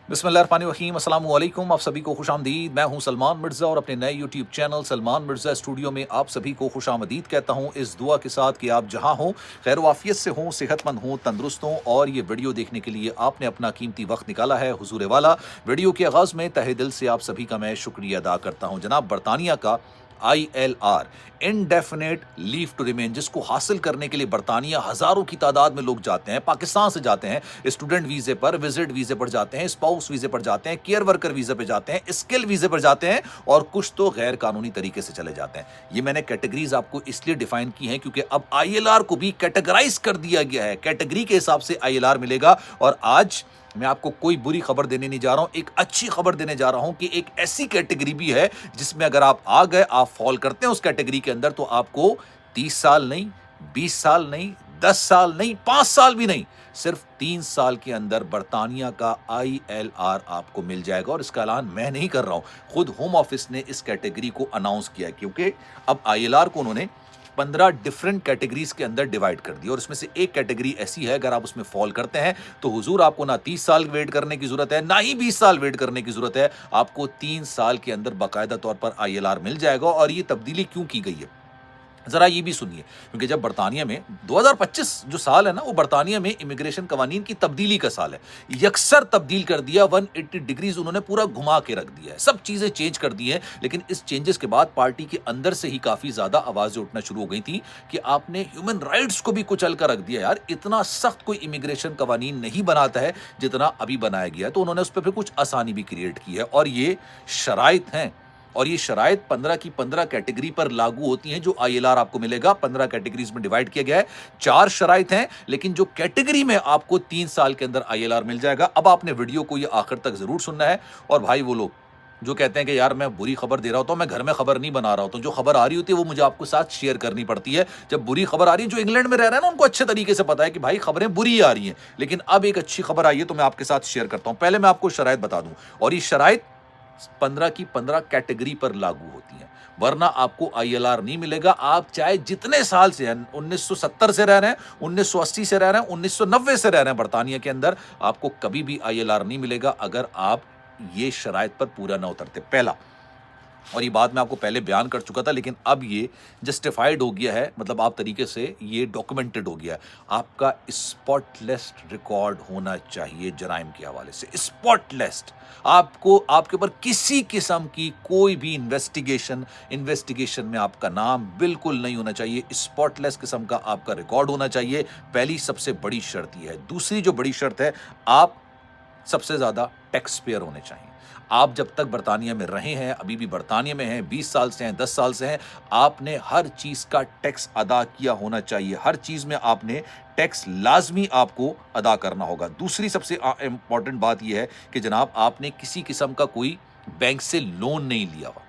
बिस्मिल्लाहिर्रहमानिर्रहीम, अस्सलाम वालेकुम। आप सभी को खुशामदीद। मैं हूं सलमान मिर्ज़ा और अपने नए YouTube channel Salman Mirza studio में आप सभी को खुशामदीद कहता हूं, इस दुआ के साथ कि आप जहां हों खैर वाफियत से हों, सेहतमंद हों, तंदुरुस्त हों। और ये वीडियो देखने के लिए आपने अपना कीमती वक्त निकाला है हुजूर वाला। वीडियो के आगाज़ में तहे दिल से आप सभी का मैं शुक्रिया अदा करता हूँ। जनाब, बरतानिया का ILR, indefinite leave to remain, जिसको हासिल करने के लिए बरतानिया हज़ारों की तादाद में लोग जाते हैं, पाकिस्तान से जाते हैं, स्टूडेंट वीज़े पर, विजिट वीज़े पर जाते हैं, स्पाउस वीज़े पर जाते हैं, केयर वर्कर वीज़े पर जाते हैं, स्किल वीज़े पर जाते हैं, और कुछ तो गैर कानूनी तरीके से चले जाते हैं। ये मैंने कैटेगरीज आपको इसलिए डिफाइन की हैं क्योंकि अब ILR को भी कैटेगराइज कर दिया गया है, कैटेगरी के हिसाब से ILR मिलेगा। और आज मैं आपको कोई बुरी खबर देने नहीं जा रहा हूं, एक अच्छी खबर देने जा रहा हूं कि एक ऐसी कैटेगरी भी है जिसमें अगर आप आ गए, आप फॉल करते हैं उस कैटेगरी के अंदर, तो आपको 30 साल नहीं, 20 साल नहीं, 10 साल नहीं, 5 साल भी नहीं, सिर्फ 3 साल के अंदर बरतानिया का ILR आपको मिल जाएगा। और इसका ऐलान मैं नहीं कर रहा हूं, खुद होम ऑफिस ने इस कैटेगरी को अनाउंस किया, क्योंकि अब ILR को उन्होंने 15 डिफरेंट कैटेगरीज के अंदर डिवाइड कर दी। और इसमें से एक कैटेगरी ऐसी है, अगर आप उसमें फॉल करते हैं तो हुजूर आपको ना 30 साल वेट करने की जरूरत है, ना ही 20 साल वेट करने की जरूरत है, आपको 3 साल के अंदर बाकायदा तौर पर ILR मिल जाएगा। और ये तब्दीली क्यों की गई है, जरा ये भी सुनिए, क्योंकि जब बरतानिया में 2025 जो साल है ना, वो बरतानिया में इमिग्रेशन कवानीन की तब्दीली का साल है। यकसर तब्दील कर दिया, 180 डिग्रीज उन्होंने पूरा घुमा के रख दिया है, सब चीजें चेंज कर दी हैं। लेकिन इस चेंजेस के बाद पार्टी के अंदर से ही काफी ज्यादा आवाजें उठना शुरू हो गई थी कि आपने ह्यूमन राइट्स को भी कुचल कर रख दिया यार, इतना सख्त कोई इमिग्रेशन कवानीन नहीं बनाता है जितना अभी बनाया गया है। तो उन्होंने उस पर फिर कुछ आसानी भी क्रिएट की है, और ये शराइत हैं, और ये शराइत 15 की 15 कैटेगरी पर लागू होती हैं। जो ILR आपको मिलेगा 15 कैटेगरीज में डिवाइड किया गया है, 4 शराइत हैं, लेकिन जो कैटेगरी में आपको 3 साल के अंदर ILR मिल जाएगा। अब आपने वीडियो को ये आखिर तक जरूर सुनना है। और भाई, वो लोग जो कहते हैं कि यार मैं बुरी खबर दे रहा होता हूं, मैं घर में खबर नहीं बना रहा होता हूं, जो खबर आ रही होती है वो मुझे आपको साथ शेयर करनी पड़ती है। जब बुरी खबर आ रही है, जो इंग्लैंड में रह रहे हैं ना, उनको अच्छे तरीके से पता है कि भाई खबरें बुरी आ रही हैं, लेकिन अब एक अच्छी खबर आई है तो मैं आपके साथ शेयर करता हूं। पहले मैं आपको शराइत बता दूं, और ये शराइत 15 की 15 कैटेगरी पर लागू होती हैं, वरना आपको ILR नहीं मिलेगा। आप चाहे जितने साल से हैं, 1970 से रह रहे हैं, 1980 से रह रहे हैं, 1990 से रह रहे हैं बरतानिया के अंदर, आपको कभी भी ILR नहीं मिलेगा अगर आप ये शराइत पर पूरा ना उतरते। पहला, और ये बात मैं आपको पहले बयान कर चुका था, लेकिन अब ये जस्टिफाइड हो गया है, मतलब आप तरीके से ये डॉक्यूमेंटेड हो गया है। आपका स्पॉटलेस रिकॉर्ड होना चाहिए जराइम के हवाले से, स्पॉटलेस। आपको आपके ऊपर किसी किस्म की कोई भी इन्वेस्टिगेशन में आपका नाम बिल्कुल नहीं होना चाहिए, स्पॉटलेस किस्म का आपका रिकॉर्ड होना चाहिए। पहली सबसे बड़ी शर्त यह है। दूसरी जो बड़ी शर्त है, आप सबसे ज्यादा टैक्स पेयर होने चाहिए। आप जब तक बरतानिया में रहे हैं, अभी भी बरतानिया में हैं, 20 साल से हैं, 10 साल से हैं, आपने हर चीज का टैक्स अदा किया होना चाहिए। हर चीज में आपने टैक्स लाजमी आपको अदा करना होगा। दूसरी सबसे इंपॉर्टेंट बात यह है कि जनाब, आपने किसी किस्म का कोई बैंक से लोन नहीं लिया हुआ।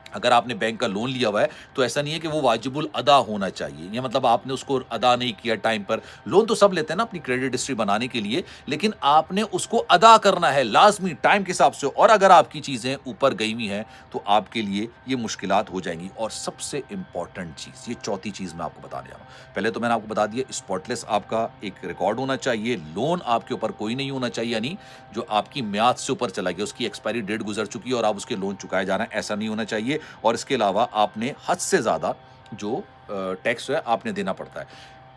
अगर आपने बैंक का लोन लिया हुआ है तो ऐसा नहीं है कि वो वाजिबुल अदा होना चाहिए, या मतलब आपने उसको अदा नहीं किया टाइम पर। लोन तो सब लेते हैं ना अपनी क्रेडिट हिस्ट्री बनाने के लिए, लेकिन आपने उसको अदा करना है लाजमी टाइम के हिसाब से। और अगर आपकी चीजें ऊपर गई हुई हैं तो आपके लिए ये मुश्किलात हो जाएंगी। और सबसे इंपॉर्टेंट चीज, ये चौथी चीज मैं आपको बताने जा रहा हूं। पहले तो मैंने आपको बता दिया, स्पॉटलेस आपका एक रिकॉर्ड होना चाहिए, लोन आपके ऊपर कोई नहीं होना चाहिए, यानी जो आपकी म्याद से ऊपर चला गया, उसकी एक्सपायरी डेट गुजर चुकी है और आप उसके लोन चुकाए जा रहे हैं, ऐसा नहीं होना चाहिए। और इसके अलावा आपने हद से ज्यादा जो टैक्स है आपने देना पड़ता है।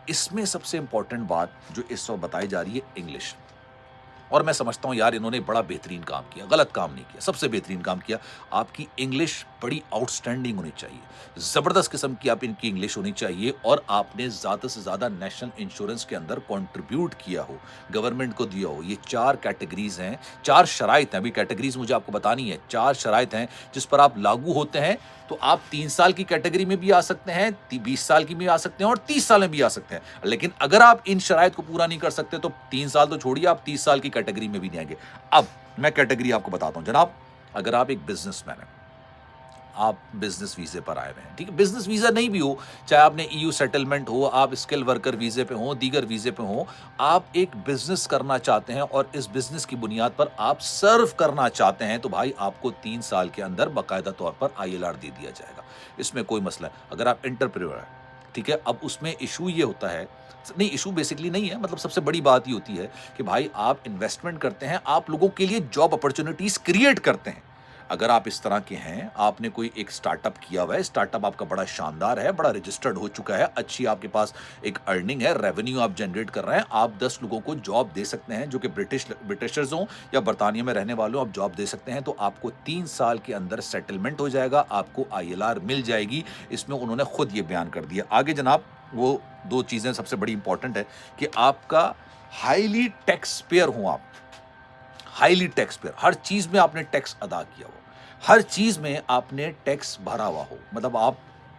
इसमें सबसे इंपॉर्टेंट बात जो इस वक्त बताई जा रही है, इंग्लिश। और मैं समझता हूं यार, इन्होंने बड़ा बेहतरीन काम किया, गलत काम नहीं किया, सबसे बेहतरीन काम किया। आपकी इंग्लिश बड़ी आउटस्टैंडिंग होनी चाहिए, जबरदस्त किस्म की आप इनकी इंग्लिश होनी चाहिए, और आपने ज्यादा से ज्यादा नेशनल इंश्योरेंस के अंदर कंट्रीब्यूट किया हो, गवर्नमेंट को दिया हो। ये 4 कैटेगरीज हैं, 4 शराइत हैं, अभी कैटेगरीज मुझे आपको बतानी है। 4 शराइत हैं जिस पर आप लागू होते हैं, तो आप 3 साल की कैटेगरी में भी आ सकते हैं, 20 साल की भी आ सकते हैं, और 30 साल में भी आ सकते हैं। लेकिन अगर आप इन शराइत को पूरा नहीं कर सकते तो 3 साल तो छोड़िए, आप 30 साल की कैटेगरी में भी नहीं आएंगे। अब मैं कैटेगरी आपको बताता हूं जनाब। अगर आप एक बिजनेसमैन हैं, आप बिजनेस वीजे पर आए हुए हैं, ठीक है, बिजनेस वीजा नहीं भी हो, चाहे आपने EU सेटलमेंट हो, आप स्किल वर्कर वीजे पे हो, दीगर वीजे पे हो, आप एक बिजनेस करना चाहते हैं और इस बिजनेस की बुनियाद पर आप सर्व करना चाहते हैं, तो भाई आपको 3 साल के अंदर बाकायदा तौर पर ILR दे दिया जाएगा। इसमें कोई मसला है। अगर आप एंटरप्रेन्योर हैं, ठीक है, अब उसमें इशू ये होता है, नहीं इशू बेसिकली नहीं है, मतलब सबसे बड़ी बात ये होती है कि भाई आप इन्वेस्टमेंट करते हैं, आप लोगों के लिए जॉब अपॉर्चुनिटीज क्रिएट करते हैं। अगर आप इस तरह के हैं, आपने कोई एक स्टार्टअप किया हुआ है, स्टार्टअप आपका बड़ा शानदार है, बड़ा रजिस्टर्ड हो चुका है, अच्छी आपके पास एक अर्निंग है, रेवेन्यू आप जनरेट कर रहे हैं, आप 10 लोगों को जॉब दे सकते हैं जो कि ब्रिटिशर्स हों या बरतानिया में रहने वाले हों, आप जॉब दे सकते हैं, तो आपको 3 साल के अंदर सेटलमेंट हो जाएगा, आपको ILR मिल जाएगी। इसमें उन्होंने खुद ये बयान कर दिया। आगे जनाब वो 2 चीज़ें सबसे बड़ी इंपॉर्टेंट है कि आपका हाईली टैक्स पेयर हो आप, हाईली टैक्स पेयर, हर चीज़ में आपने टैक्स अदा किया हो, हर चीज़ में आपने टैक्स भरा हुआ हो। मतलब आप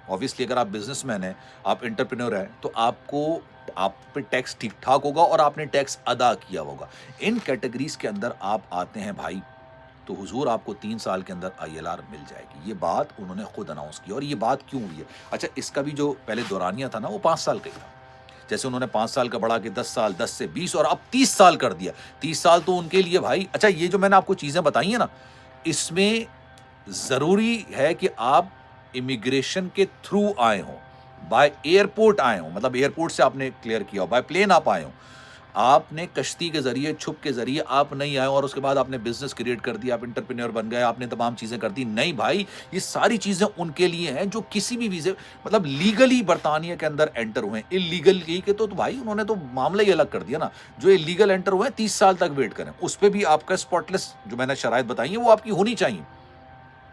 ऑब्वियसली अगर आप बिजनेसमैन हैं, आप एंटरप्रेन्योर हैं, तो आपको आप पे टैक्स ठीक ठाक होगा और आपने टैक्स अदा किया होगा। इन कैटेगरीज के अंदर आप आते हैं भाई, तो हुजूर आपको 3 साल के अंदर ILR मिल जाएगी। ये बात उन्होंने खुद अनाउंस की। और ये बात क्यों हुई है? अच्छा, इसका भी जो पहले दौरानिया था ना, वो 5 साल का ही था। जैसे उन्होंने 5 साल का बढ़ा के 10 साल, 10 से 20 और अब 30 साल कर दिया। 30 साल तो उनके लिए भाई, अच्छा ये जो मैंने आपको चीज़ें बताई हैं ना, इसमें ज़रूरी है कि आप इमिग्रेशन के थ्रू आए हों, बाय एयरपोर्ट आए हों, मतलब एयरपोर्ट से आपने क्लियर किया हो, बाय प्लेन आप आए हों, आपने कश्ती के ज़रिए, छुप के ज़रिए आप नहीं आए और उसके बाद आपने बिज़नेस क्रिएट कर दिया, आप एंटरप्रेन्योर बन गए, आपने तमाम चीज़ें कर दी। नहीं भाई, ये सारी चीज़ें उनके लिए हैं जो किसी भी वीज़े, मतलब लीगली बरतानिया के अंदर एंटर हुए हैं। इल्लीगली के तो भाई उन्होंने तो मामला ही अलग कर दिया ना। जो इल्लीगल एंटर हुए हैं 30 साल तक वेट करें, उस पे भी आपका स्पॉटलेस जो मैंने शराइत बताई है वो आपकी होनी चाहिए।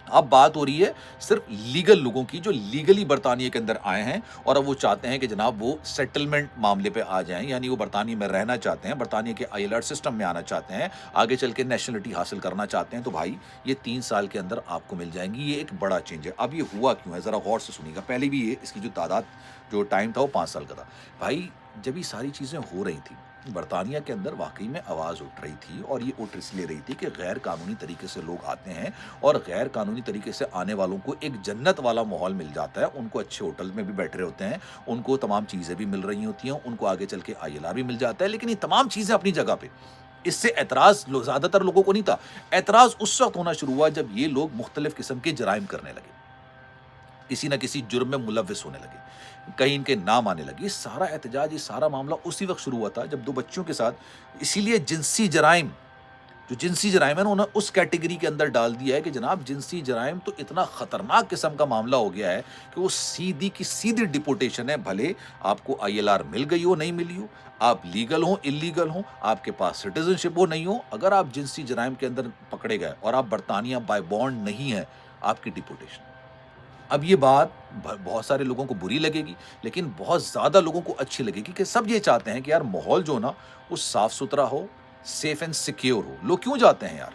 अब बात हो रही है सिर्फ लीगल लोगों की, जो लीगली बरतानिया के अंदर आए हैं और अब वो चाहते हैं कि जनाब वो सेटलमेंट मामले पे आ जाएं, यानी वो बरतानिया में रहना चाहते हैं, बरतानिया के ILR सिस्टम में आना चाहते हैं, आगे चल के नेशनलिटी हासिल करना चाहते हैं, तो भाई ये 3 साल के अंदर आपको मिल जाएंगी। ये एक बड़ा चेंज है। अब ये हुआ क्यों है, ज़रा गौर से सुनिएगा। पहले भी ये इसकी जो तादाद, जो टाइम था वो 5 साल का था। भाई जब ये सारी चीज़ें हो रही थी, बरतानिया के अंदर वाकई में आवाज़ उठ रही थी, और ये उठ इसलिए रही थी कि गैर कानूनी तरीके से लोग आते हैं और गैर कानूनी तरीके से आने वालों को एक जन्नत वाला माहौल मिल जाता है। उनको अच्छे होटल में भी बैठ रहे होते हैं, उनको तमाम चीज़ें भी मिल रही होती हैं, उनको आगे चल के ILR भी मिल जाता है। लेकिन ये तमाम चीज़ें अपनी जगह पे, इससे एतराज़ ज़्यादातर लोगों को नहीं था। एतराज़ उस वक्त होना शुरू हुआ जब ये लोग मुख्तलिफ किस्म के जराइम करने लगे, किसी न किसी जुर्म में मुलव्विस होने लगे, कहीं इनके नाम आने लगे। ये सारा एहतजाज, ये सारा मामला उसी वक्त शुरू हुआ था जब 2 बच्चियों के साथ, इसीलिए जिनसी जराइम, जो जिनसी जराइम है ना, उन्होंने उस कैटेगरी के अंदर डाल दिया है कि जनाब जिनसी जराइम तो इतना खतरनाक किस्म का मामला हो गया है कि वो सीधी की सीधी डिपोटेशन है। भले आपको ILR मिल गई हो, नहीं मिली हो, आप लीगल हो, इलीगल हो, आपके पास सिटीजनशिप हो, नहीं हो, अगर आप जिनसी जराइम के अंदर पकड़े गए और आप बरतानिया बाय बॉन्ड नहीं है, आपकी डिपोटेशन। अब ये बात बहुत सारे लोगों को बुरी लगेगी, लेकिन बहुत ज़्यादा लोगों को अच्छी लगेगी कि सब ये चाहते हैं कि यार माहौल जो ना वो साफ़ सुथरा हो, सेफ एंड सिक्योर हो। लोग क्यों जाते हैं यार?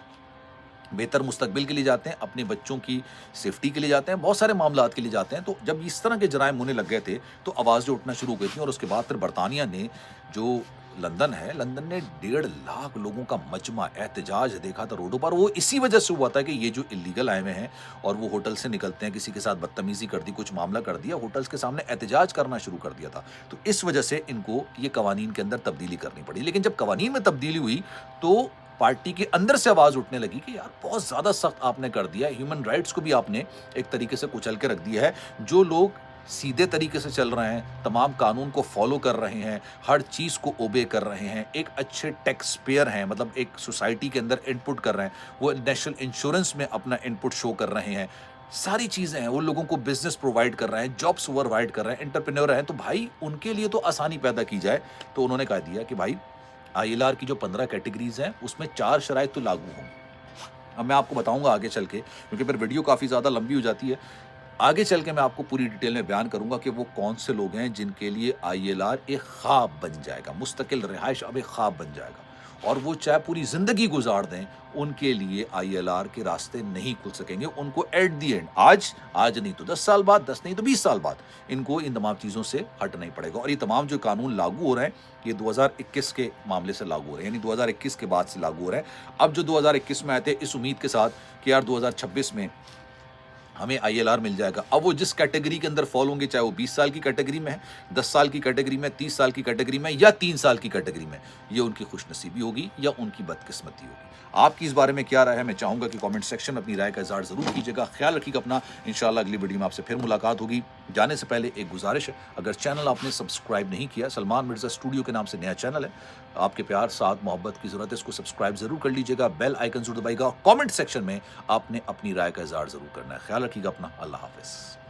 बेहतर मुस्तकबिल के लिए जाते हैं, अपने बच्चों की सेफ्टी के लिए जाते हैं, बहुत सारे मामलात के लिए जाते हैं। तो जब इस तरह के जराइम होने लग गए थे, तो आवाज़ें उठना शुरू हो गई थी, और उसके बाद फिर बरतानिया ने, जो लंदन है, लंदन ने 1.5 लाख लोगों का मजमा एहतजाज देखा था रोडों पर। वो इसी वजह से हुआ था कि ये जो इलीगल आए हुए हैं और वो होटल से निकलते हैं, किसी के साथ बदतमीजी कर दी, कुछ मामला कर दिया, होटल्स के सामने एहतजाज करना शुरू कर दिया था। तो इस वजह से इनको ये कवानीन के अंदर तब्दीली करनी पड़ी। लेकिन जब कवानीन में तब्दीली हुई तो पार्टी के अंदर से आवाज़ उठने लगी कि यार बहुत ज़्यादा सख्त आपने कर दिया है, ह्यूमन राइट्स को भी आपने एक तरीके से कुचल के रख दिया है। जो लोग सीधे तरीके से चल रहे हैं, तमाम कानून को फॉलो कर रहे हैं, हर चीज़ को ओबे कर रहे हैं, एक अच्छे टैक्स पेयर हैं, मतलब एक सोसाइटी के अंदर इनपुट कर रहे हैं, वो नेशनल इंश्योरेंस में अपना इनपुट शो कर रहे हैं, सारी चीज़ें हैं, वो लोगों को बिजनेस प्रोवाइड कर रहे हैं, जॉब्स प्रोवाइड कर रहे हैं, एंटरप्रेन्योर हैं, तो भाई उनके लिए तो आसानी पैदा की जाए। तो उन्होंने कह दिया कि भाई ILR की जो 15 कैटेगरीज हैं उसमें 4 शराइत तो लागू होंगी। अब मैं आपको बताऊंगा आगे चल के, क्योंकि फिर वीडियो काफ़ी ज़्यादा लंबी हो जाती है। आगे चल के मैं आपको पूरी डिटेल में बयान करूंगा कि वो कौन से लोग हैं जिनके लिए ILR एक ख्वाब बन जाएगा, मुस्तकिल रिहाइश अब एक ख्वाब बन जाएगा, और वो चाहे पूरी ज़िंदगी गुजार दें, उनके लिए ILR के रास्ते नहीं खुल सकेंगे। उनको एट दी एंड, आज नहीं तो 10 साल बाद, 10 नहीं तो 20 साल बाद, इनको इन तमाम चीज़ों से हटना ही पड़ेगा। और ये तमाम जो कानून लागू हो रहे हैं, ये 2021 के मामले से लागू हो रहे हैं, यानी 2021 के बाद से लागू हो रहे हैं। अब जो 2021 में आए थे इस उम्मीद के साथ कि यार 2026 में हमें ILR मिल जाएगा। अब वो जिस कैटेगरी के अंदर फॉल होंगे, चाहे वो 20 साल की कैटेगरी में है, 10 साल की कैटेगरी में, 30 साल की कैटेगरी में, या 3 साल की कैटेगरी में, ये उनकी खुशनसीबी होगी या उनकी बदकिस्मती होगी। आपकी इस बारे में क्या राय है? मैं चाहूँगा कि कमेंट सेक्शन में अपनी राय का इज़हार ज़रूर कीजिएगा। ख्याल रखिएगा अपना। इंशाअल्लाह अगली वीडियो में आपसे फिर मुलाकात होगी। جانے سے پہلے ایک گزارش ہے، اگر چینل آپ نے سبسکرائب نہیں کیا، سلمان مرزا اسٹوڈیو کے نام سے نیا چینل ہے، آپ کے پیار ساتھ محبت کی ضرورت ہے، اس کو سبسکرائب ضرور کر لیجیے گا، بیل آئیکن ضرور دبائیے گا، کامنٹ سیکشن میں آپ نے اپنی رائے کا اظہار ضرور کرنا ہے۔ خیال رکھیے گا اپنا، اللہ حافظ۔